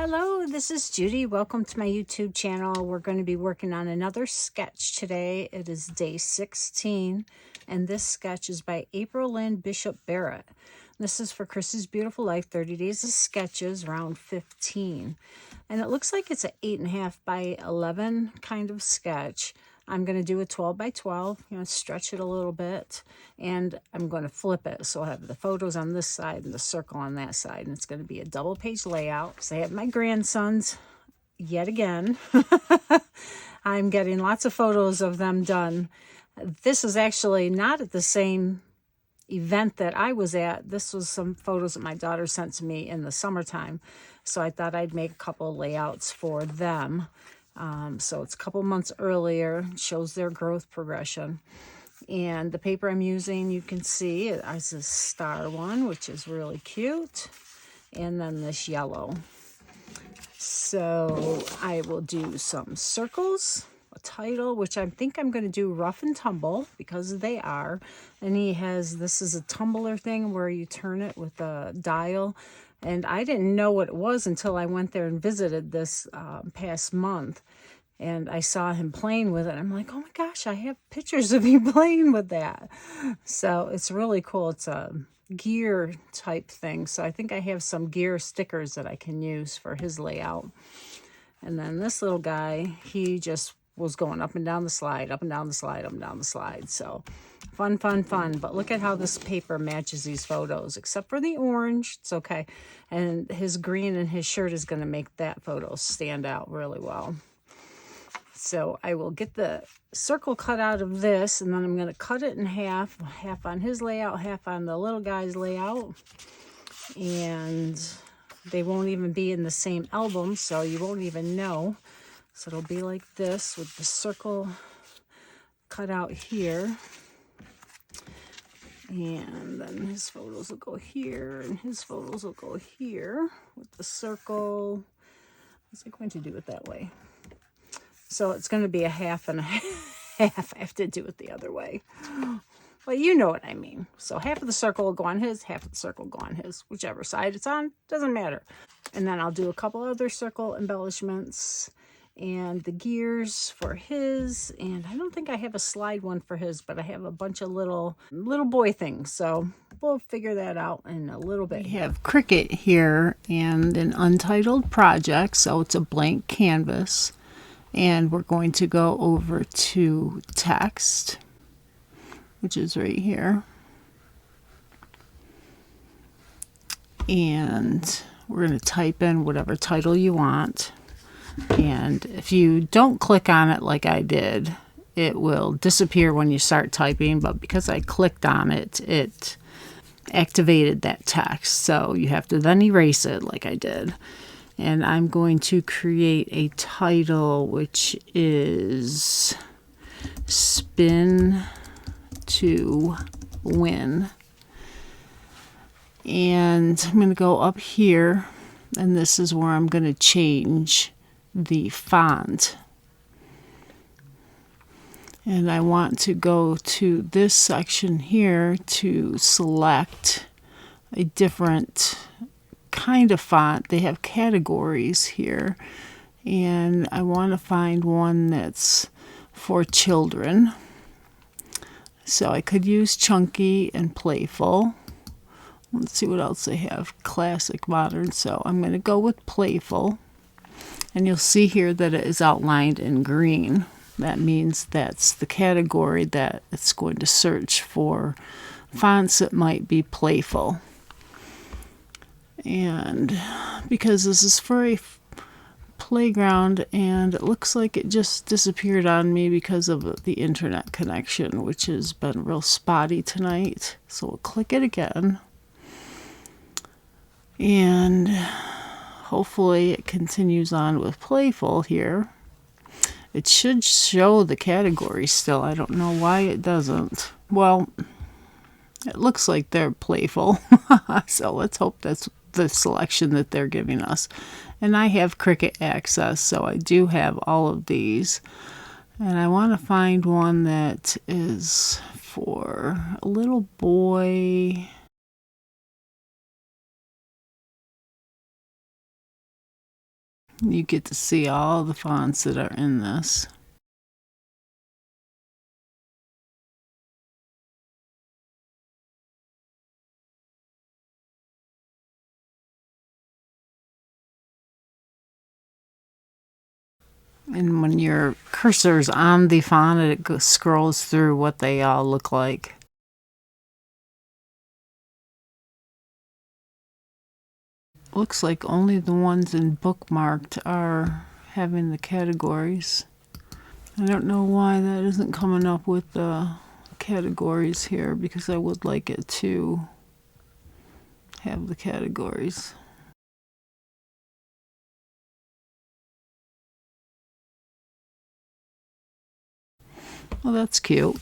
Hello, this is Judy. Welcome to my YouTube channel. We're going to be working on another sketch today. It is day 16, and this sketch is by April Lynn Bishop Barrett. This is for Chris's Beautiful Life, 30 Days of Sketches, round 15. And it looks like it's an 8.5 by 11 kind of sketch. I'm going to do a 12 by 12, stretch it a little bit, and I'm going to flip it. So I'll have the photos on this side and the circle on that side, and it's going to be a double page layout. So I have my grandsons yet again. I'm getting lots of photos of them done. This is actually not at the same event that I was at. This was some photos that my daughter sent to me in the summertime. So I thought I'd make a couple layouts for them. So it's a couple months earlier, shows their growth progression. And the paper I'm using, you can see it has a star one, which is really cute. And then this yellow. So I will do some circles, a title, which I think I'm going to do rough and tumble because they are. And this is a tumbler thing where you turn it with a dial. And I didn't know what it was until I went there and visited this past month. And I saw him playing with it. I'm like, oh my gosh, I have pictures of you playing with that. So it's really cool. It's a gear type thing. So I think I have some gear stickers that I can use for his layout. And then this little guy, he just was going up and down the slide, up and down the slide, up and down the slide. So fun, fun, fun. But look at how this paper matches these photos, except for the orange. It's okay. And his green and his shirt is going to make that photo stand out really well. So I will get the circle cut out of this, and then I'm going to cut it in half on his layout, half on the little guy's layout. And they won't even be in the same album, so you won't even know. So it'll be like this with the circle cut out here. And then his photos will go here, and his photos will go here with the circle. What's I going to do it that way? So it's going to be a half and a half. I have to do it the other way. Well, you know what I mean. So half of the circle will go on his, half of the circle will go on his. Whichever side it's on, doesn't matter. And then I'll do a couple other circle embellishments and the gears for his. And I don't think I have a slide one for his, but I have a bunch of little boy things. So we'll figure that out in a little bit. We have Cricut here and an untitled project. So it's a blank canvas. And we're going to go over to text, which is right here. And we're going to type in whatever title you want. And if you don't click on it like I did, it will disappear when you start typing. But because I clicked on it, it activated that text. So you have to then erase it like I did. And I'm going to create a title, which is Spin to Win. And I'm going to go up here, and this is where I'm going to change the font. And I want to go to this section here to select a different kind of font. They have categories here, and I want to find one that's for children. So I could use chunky and playful. Let's see what else they have. Classic, modern. So I'm going to go with playful, and you'll see here that it is outlined in green. That means that's the category that it's going to search for fonts that might be playful. And because this is for a playground, and it looks like it just disappeared on me because of the internet connection, which has been real spotty tonight. So we'll click it again. And hopefully it continues on with playful here. It should show the category still. I don't know why it doesn't. Well, it looks like they're playful. So let's hope that's the selection that they're giving us. And I have Cricut access, so I do have all of these. And I want to find one that is for a little boy. You get to see all the fonts that are in this. And when your cursor's on the font, it scrolls through what they all look like. Looks like only the ones in bookmarked are having the categories. I don't know why that isn't coming up with the categories here, because I would like it to have the categories. Well, that's cute.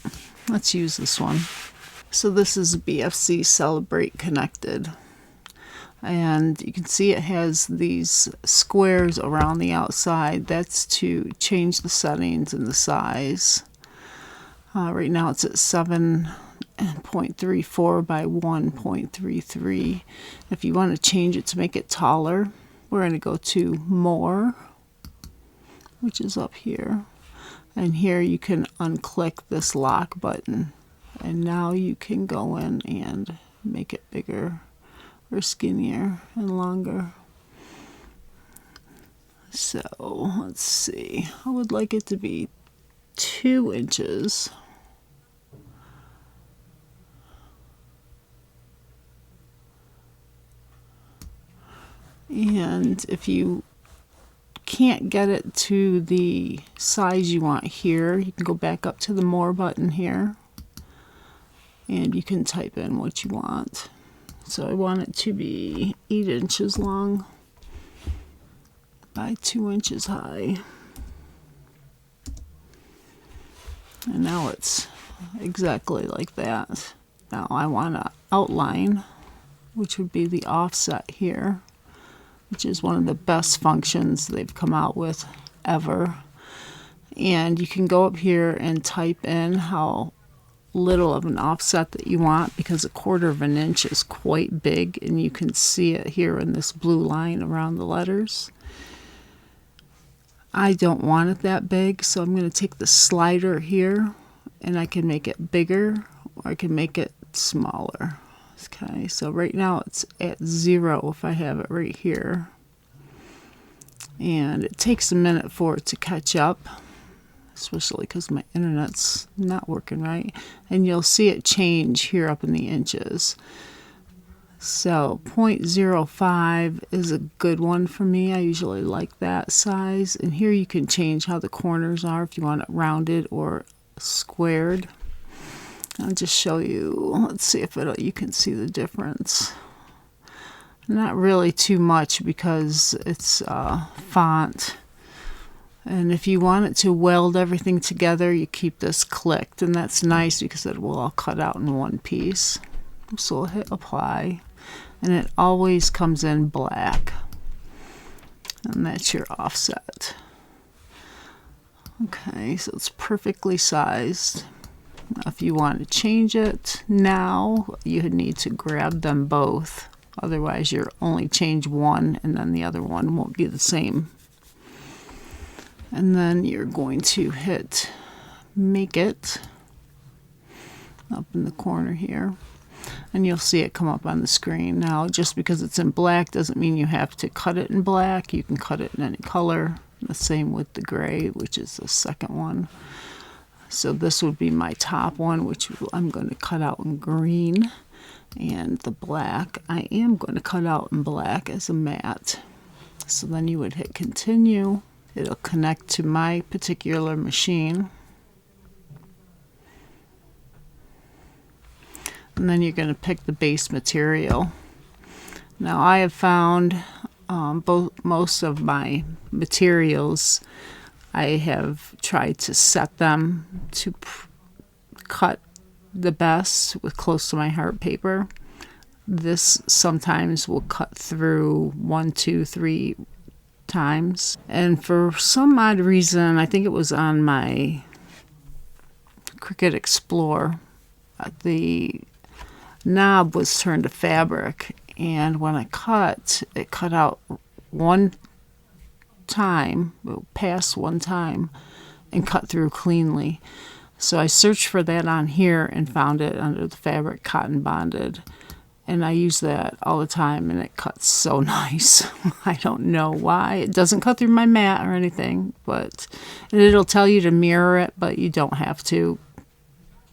Let's use this one. So this is BFC Celebrate Connected. And you can see it has these squares around the outside. That's to change the settings and the size. Right now it's at 7.34 by 1.33. If you want to change it to make it taller, we're going to go to More, which is up here. And here you can unclick this lock button. And now you can go in and make it bigger or skinnier and longer. So let's see. I would like it to be 2 inches. And if you can't get it to the size you want here, you can go back up to the More button here and you can type in what you want. So I want it to be 8 inches long by 2 inches high. And now it's exactly like that. Now I want to outline, which would be the offset here, which is one of the best functions they've come out with ever. And you can go up here and type in how little of an offset that you want, because 1/4 of an inch is quite big, and you can see it here in this blue line around the letters. I don't want it that big, so I'm going to take the slider here and I can make it bigger or I can make it smaller. Okay, so right now it's at 0 if I have it right here. And it takes a minute for it to catch up, especially because my internet's not working right. And you'll see it change here up in the inches. So 0.05 is a good one for me. I usually like that size. And here you can change how the corners are if you want it rounded or squared. I'll just show you. Let's see if you can see the difference. Not really too much because it's font. And if you want it to weld everything together, you keep this clicked, and that's nice because it will all cut out in one piece. So we'll hit apply, and it always comes in black, and that's your offset. Okay, so it's perfectly sized. Now, if you want to change it now, you need to grab them both. Otherwise, you'll only change one, and then the other one won't be the same. And then you're going to hit Make It up in the corner here. And you'll see it come up on the screen. Now, just because it's in black doesn't mean you have to cut it in black. You can cut it in any color. The same with the gray, which is the second one. So this would be my top one, which I'm going to cut out in green. And the black, I am going to cut out in black as a matte. So then you would hit Continue. It'll connect to my particular machine. And then you're going to pick the base material. Now I have found most of my materials, I have tried to set them to cut the best with close to my heart paper. This sometimes will cut through 1, 2, 3 times. And for some odd reason, I think it was on my Cricut Explore, the knob was turned to fabric, and when I cut, it cut out one time, pass one time, and cut through cleanly. So I searched for that on here and found it under the fabric cotton bonded. And I use that all the time, and it cuts so nice. I don't know why. It doesn't cut through my mat or anything, but it'll tell you to mirror it, but you don't have to.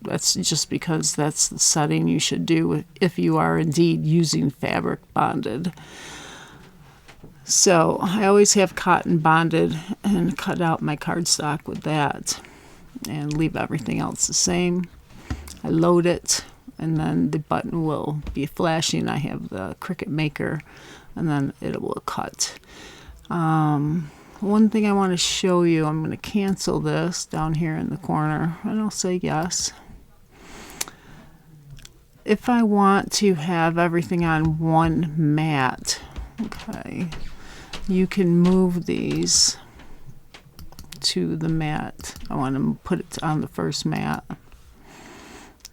That's just because that's the setting you should do if you are indeed using fabric bonded. So I always have cotton bonded and cut out my cardstock with that and leave everything else the same. I load it, and then the button will be flashing. I have the Cricut Maker, and then it will cut. One thing I want to show you, I'm going to cancel this down here in the corner, and I'll say yes. If I want to have everything on one mat, okay, you can move these to the mat. I want to put it on the first mat.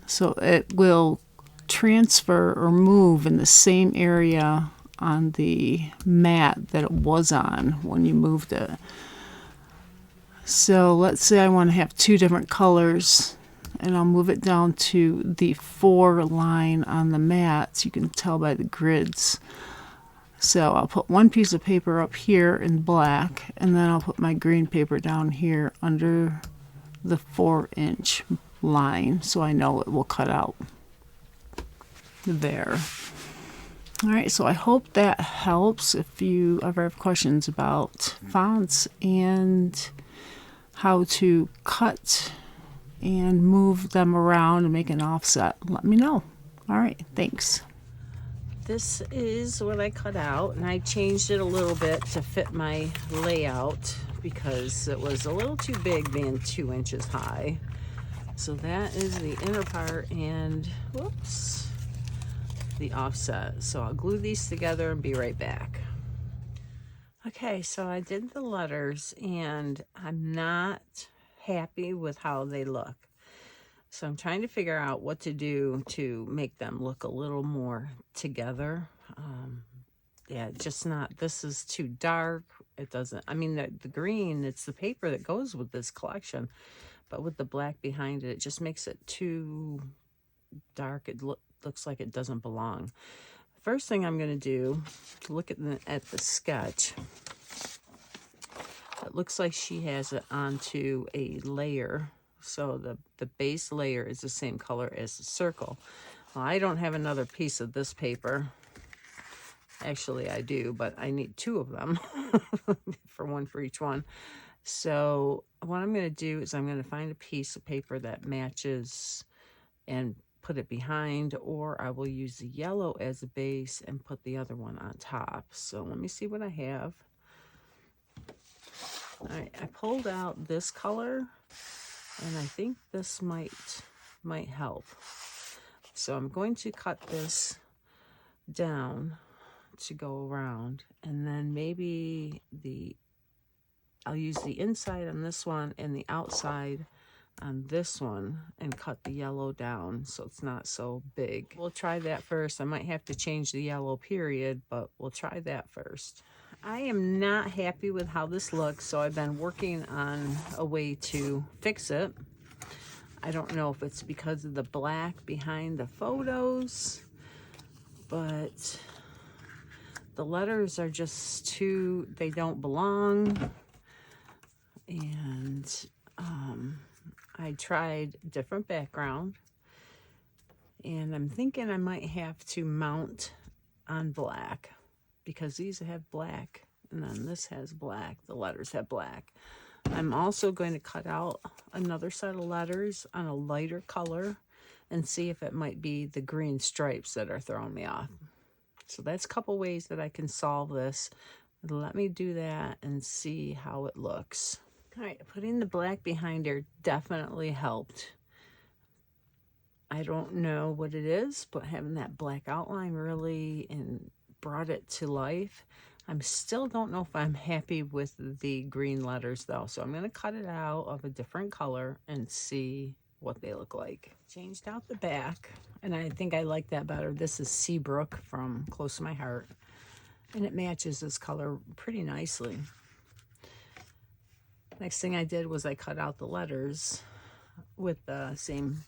So it will transfer or move in the same area on the mat that it was on when you moved it. So let's say I want to have two different colors, and I'll move it down to the 4 line on the mat. You can tell by the grids. So I'll put one piece of paper up here in black, and then I'll put my green paper down here under the 4-inch line, so I know it will cut out there. All right, so I hope that helps. If you ever have questions about fonts and how to cut and move them around and make an offset, let me know. All right, thanks. This is what I cut out, and I changed it a little bit to fit my layout because it was a little too big being 2 inches high. So that is the inner part and, whoops, the offset. So I'll glue these together and be right back. Okay, so I did the letters, and I'm not happy with how they look. So I'm trying to figure out what to do to make them look a little more together. Yeah, just not, this is too dark. It doesn't, I mean, the green, it's the paper that goes with this collection. But with the black behind it, it just makes it too dark. It looks like it doesn't belong. First thing I'm going to do, look at the sketch. It looks like she has it onto a layer. So the base layer is the same color as the circle. Well, I don't have another piece of this paper. Actually, I do, but I need 2 of them for each one. So what I'm going to do is I'm going to find a piece of paper that matches and put it behind, or I will use the yellow as a base and put the other one on top. So let me see what I have. All right, I pulled out this color, and I think this might help. So I'm going to cut this down to go around, and then maybe I'll use the inside on this one and the outside on this one and cut the yellow down so it's not so big. We'll try that first. I might have to change the yellow period, but we'll try that first. I am not happy with how this looks, so I've been working on a way to fix it. I don't know if it's because of the black behind the photos, but the letters are just too, they don't belong. And I tried different background, and I'm thinking I might have to mount on black because these have black, and then this has black. The letters have black. I'm also going to cut out another set of letters on a lighter color and see if it might be the green stripes that are throwing me off. So that's a couple ways that I can solve this. Let me do that and see how it looks. All right, putting the black behind her definitely helped. I don't know what it is, but having that black outline really brought it to life. I still don't know if I'm happy with the green letters though, so I'm going to cut it out of a different color and see what they look like. Changed out the back, and I think I like that better. This is Seabrook from Close to My Heart, and it matches this color pretty nicely. Next thing I did was I cut out the letters with the same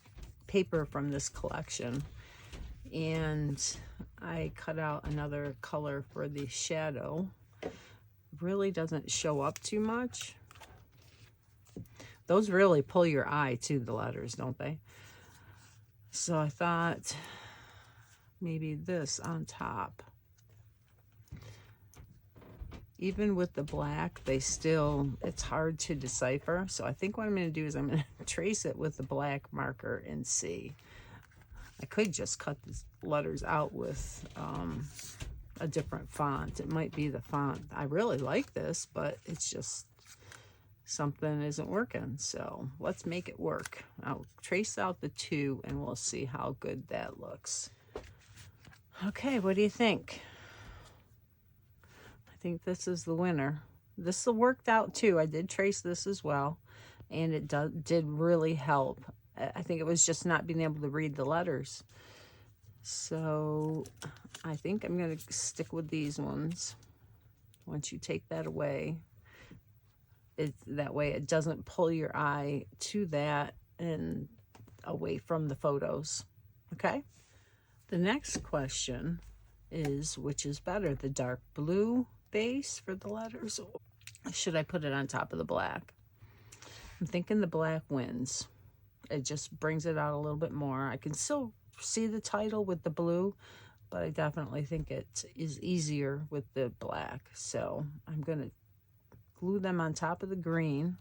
paper from this collection, and I cut out another color for the shadow. Really doesn't show up too much. Those really pull your eye too, the letters, don't they? So I thought maybe this on top. Even with the black, it's hard to decipher. So I think what I'm going to do is I'm going to trace it with the black marker and see. I could just cut the letters out with a different font. It might be the font. I really like this, but it's just something isn't working. So let's make it work. I'll trace out the 2 and we'll see how good that looks. Okay, what do you think? I think this is the winner. This worked out too. I did trace this as well, and it did really help. I think it was just not being able to read the letters. So I think I'm going to stick with these ones. Once you take that away, that way it doesn't pull your eye to that and away from the photos. Okay? The next question is, which is better, the dark blue base for the letters, or should I put it on top of the black? I'm thinking the black wins. It just brings it out a little bit more. I can still see the title with the blue, but I definitely think it is easier with the black. So I'm going to glue them on top of the green,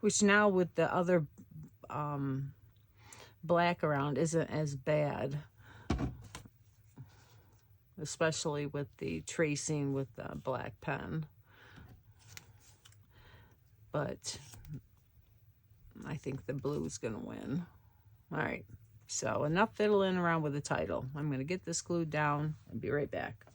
which now with the other black around isn't as bad, especially with the tracing with the black pen. But I think the blue is going to win. All right, so enough fiddling around with the title. I'm going to get this glued down and be right back.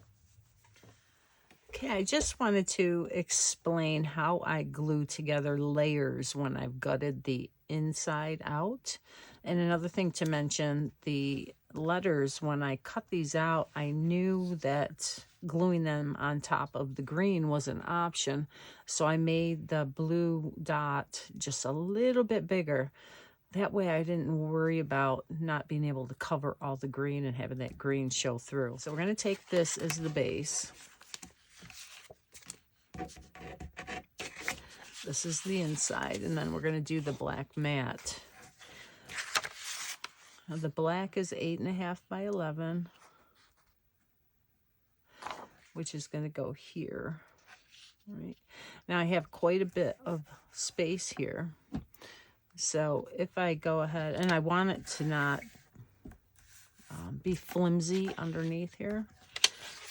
Okay, I just wanted to explain how I glue together layers when I've gutted the inside out. And another thing to mention, the letters, when I cut these out, I knew that gluing them on top of the green was an option. So I made the blue dot just a little bit bigger. That way I didn't worry about not being able to cover all the green and having that green show through. So we're going to take this as the base. This is the inside, and then we're going to do the black matte. Now the black is 8.5 by 11, which is going to go here. Right now I have quite a bit of space here, so if I go ahead, and I want it to not be flimsy underneath here.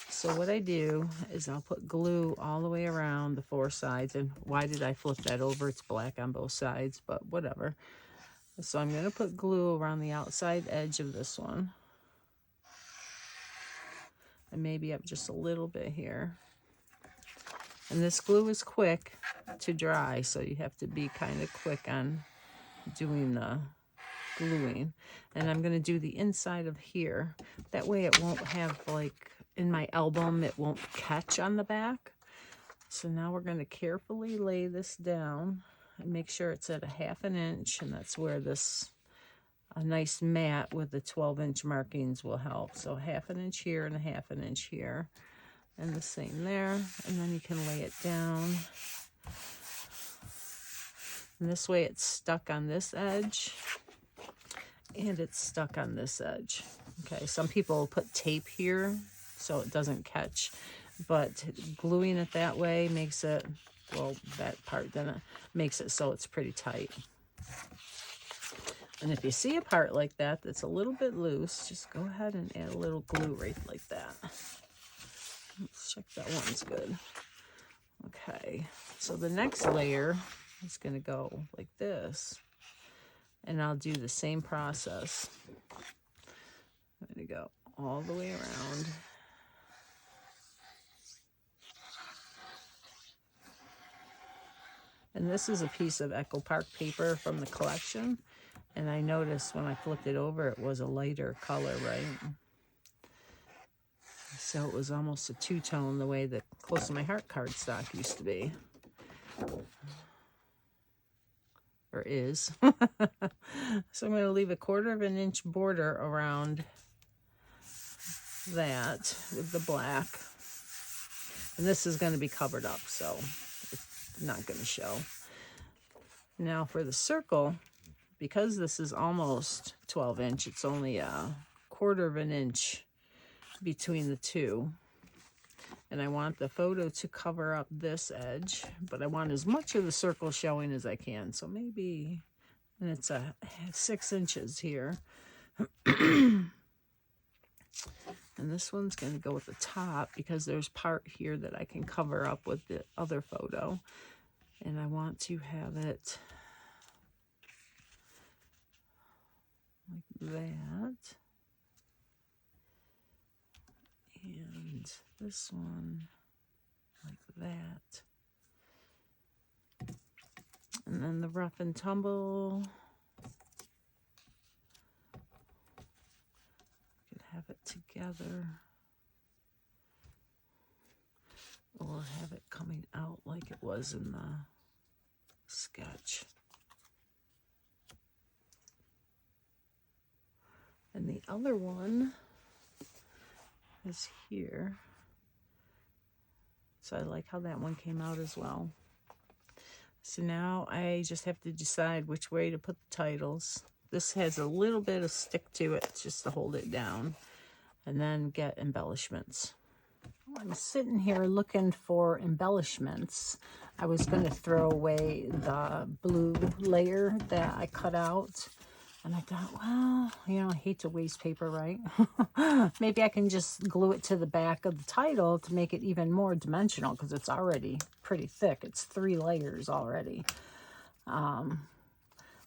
So what I do is I'll put glue all the way around the 4 sides. And why did I flip that over? It's black on both sides, but whatever. So I'm going to put glue around the outside edge of this one. And maybe up just a little bit here. And this glue is quick to dry, so you have to be kind of quick on doing the gluing. And I'm going to do the inside of here. That way it won't have, like, in my album, it won't catch on the back. So now we're going to carefully lay this down and make sure it's at a 1/2 inch, and that's where a nice mat with the 12-inch markings will help. So 1/2 inch here and a 1/2 inch here, and the same there, and then you can lay it down. And this way it's stuck on this edge, and it's stuck on this edge. Okay, some people put tape here so it doesn't catch, but gluing it that way makes it, well, that part then it makes it so it's pretty tight. And if you see a part like that that's a little bit loose, just go ahead and add a little glue right like that. Let's check that one's good. Okay, so the next layer is going to go like this, and I'll do the same process. I'm going to go all the way around. And this is a piece of Echo Park paper from the collection. And I noticed when I flipped it over, it was a lighter color, right? So it was almost a two-tone the way that Close to My Heart cardstock used to be. Or is. So I'm going to leave a 1/4 inch border around that with the black. And this is going to be covered up, so it's not going to show. Now for the circle, because this is almost 12 inch, it's only a 1/4 inch between the two. And I want the photo to cover up this edge, but I want as much of the circle showing as I can. So maybe, and it's a 6 inches here. And this one's going to go at the top because there's part here that I can cover up with the other photo. And I want to have it like that. And this one like that. And then the rough and tumble. Could have it together. Or have it coming out like it was in the sketch. And the other one is here. So I like how that one came out as well. So now I just have to decide which way to put the titles. This has a little bit of stick to it just to hold it down. And then get embellishments. I'm sitting here looking for embellishments. I was going to throw away the blue layer that I cut out. And I thought, well, you know, I hate to waste paper, right? Maybe I can just glue it to the back of the title to make it even more dimensional because it's already pretty thick. It's 3 layers already.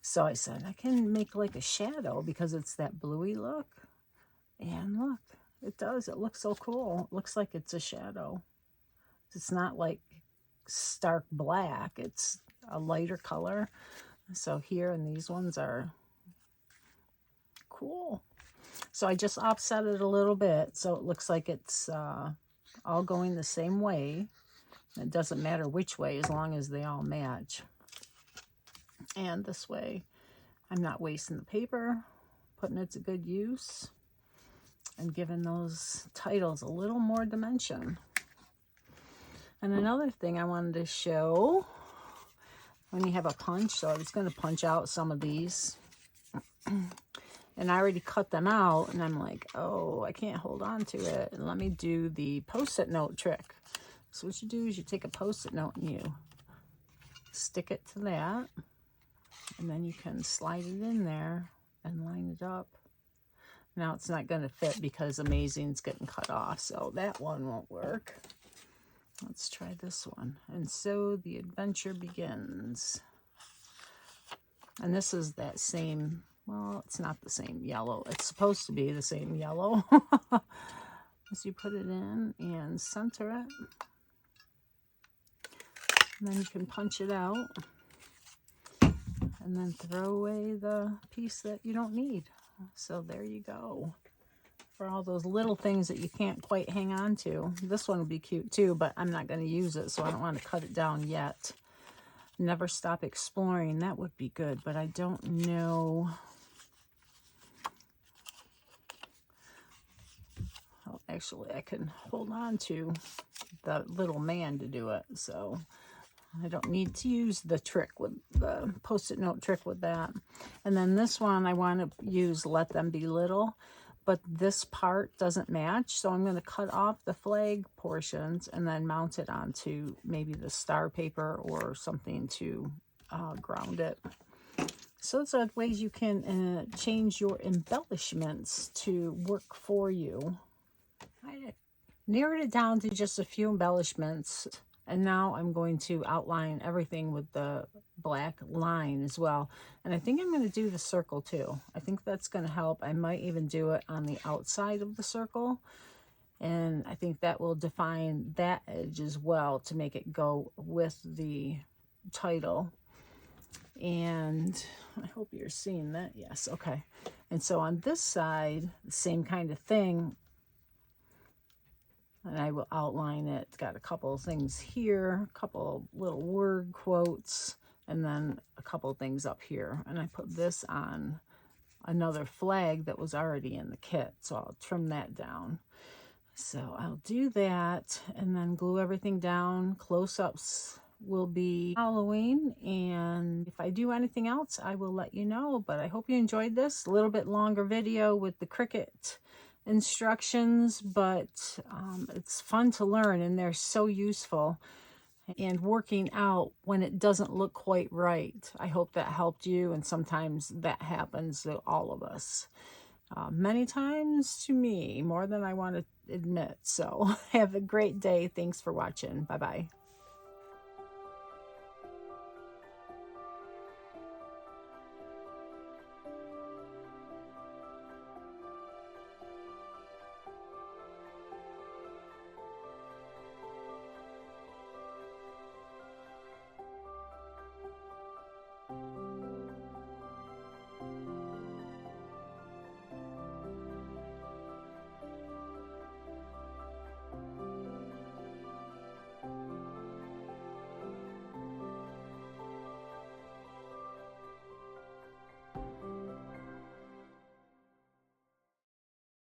So I said, I can make like a shadow because it's that bluey look. And look, it does. It looks so cool. It looks like it's a shadow. It's not like stark black. It's a lighter color. So here, and these ones are cool. So I just offset it a little bit so it looks like it's all going the same way. It doesn't matter which way as long as they all match. And this way I'm not wasting the paper, putting it to good use, and giving those titles a little more dimension. And another thing I wanted to show, when you have a punch, so I was going to punch out some of these. And I already cut them out, and I'm like, oh, I can't hold on to it. And let me do the Post-it note trick. So what you do is you take a Post-it note and you stick it to that. And then you can slide it in there and line it up. Now it's not going to fit because Amazing's getting cut off, so that one won't work. Let's try this one. And so the adventure begins. And this is that same... Well, it's not the same yellow. It's supposed to be the same yellow. As you put it in and center it. And then you can punch it out. And then throw away the piece that you don't need. So there you go. For all those little things that you can't quite hang on to. This one would be cute too, but I'm not going to use it, so I don't want to cut it down yet. Never Stop Exploring. That would be good, but I don't know... Actually, I can hold on to the little man to do it, so I don't need to use the trick with the Post-it note trick with that. And then this one, I want to use Let Them Be Little, but this part doesn't match, so I'm going to cut off the flag portions and then mount it onto maybe the star paper or something to ground it. So those are ways you can change your embellishments to work for you. I narrowed it down to just a few embellishments, and now I'm going to outline everything with the black line as well. And I think I'm going to do the circle too. I think that's going to help. I might even do it on the outside of the circle, and I think that will define that edge as well to make it go with the title. And I hope you're seeing that. Yes, okay. And so on this side, the same kind of thing. and I will outline it. It's got a couple of things here, a couple little word quotes, and then a couple of things up here. And I put this on another flag that was already in the kit, so I'll trim that down. So I'll do that and then glue everything down. Close-ups will be following, and if I do anything else, I will let you know. But I hope you enjoyed this. A little bit longer video with the Cricut instructions, but it's fun to learn, and they're so useful. And working out when it doesn't look quite right. I hope that helped you, and sometimes that happens to all of us. Many times to me, more than I want to admit. So have a great day. Thanks for watching. Bye-bye.